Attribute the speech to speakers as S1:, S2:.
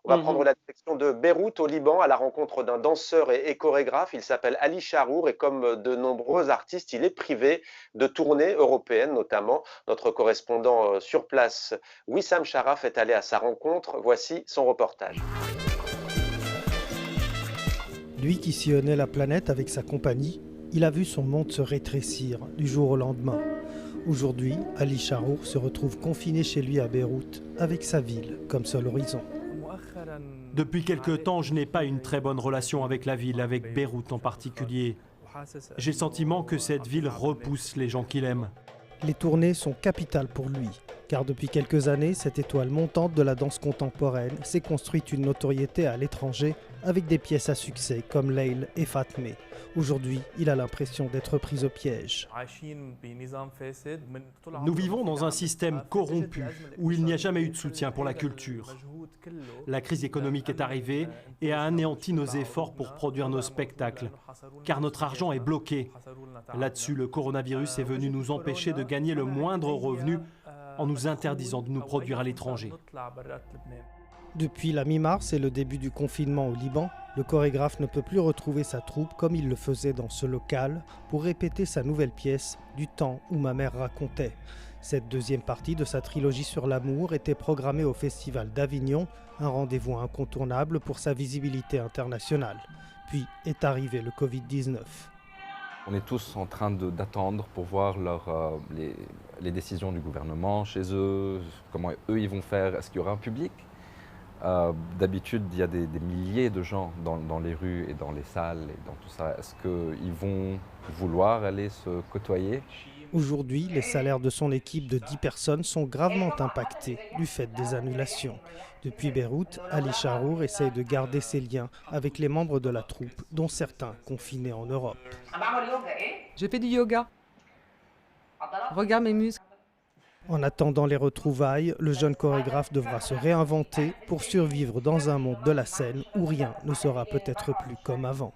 S1: On va prendre la direction de Beyrouth au Liban à la rencontre d'un danseur et chorégraphe. Il s'appelle Ali Charour et comme de nombreux artistes, il est privé de tournées européennes notamment. Notre correspondant sur place, Wissam Sharaf, est allé à sa rencontre. Voici son reportage.
S2: Lui qui sillonnait la planète avec sa compagnie, il a vu son monde se rétrécir du jour au lendemain. Aujourd'hui, Ali Charour se retrouve confiné chez lui à Beyrouth, avec sa ville comme seul horizon.
S3: Depuis quelque temps, je n'ai pas une très bonne relation avec la ville, avec Beyrouth en particulier. J'ai le sentiment que cette ville repousse les gens qu'il aime.
S2: Les tournées sont capitales pour lui, car depuis quelques années, cette étoile montante de la danse contemporaine s'est construite une notoriété à l'étranger avec des pièces à succès comme Leil et Fatmé. Aujourd'hui, il a l'impression d'être pris au piège.
S3: Nous vivons dans un système corrompu où il n'y a jamais eu de soutien pour la culture. La crise économique est arrivée et a anéanti nos efforts pour produire nos spectacles, car notre argent est bloqué. Là-dessus, le coronavirus est venu nous empêcher de gagner le moindre revenu en nous interdisant de nous produire à l'étranger.
S2: Depuis la mi-mars et le début du confinement au Liban, le chorégraphe ne peut plus retrouver sa troupe comme il le faisait dans ce local pour répéter sa nouvelle pièce « Du temps où ma mère racontait ». Cette deuxième partie de sa trilogie sur l'amour était programmée au Festival d'Avignon, un rendez-vous incontournable pour sa visibilité internationale. Puis est arrivé le Covid-19.
S4: On est tous en train d'attendre pour voir les décisions du gouvernement chez eux, comment eux ils vont faire, est-ce qu'il y aura un public ? D'habitude, il y a des milliers de gens dans les rues et dans les salles et dans tout ça. Est-ce qu'ils vont vouloir aller se côtoyer ?
S2: Aujourd'hui, les salaires de son équipe de 10 personnes sont gravement impactés du fait des annulations. Depuis Beyrouth, Ali Charour essaye de garder ses liens avec les membres de la troupe, dont certains confinés en Europe.
S5: Je fais du yoga. Regarde mes muscles.
S2: En attendant les retrouvailles, le jeune chorégraphe devra se réinventer pour survivre dans un monde de la scène où rien ne sera peut-être plus comme avant.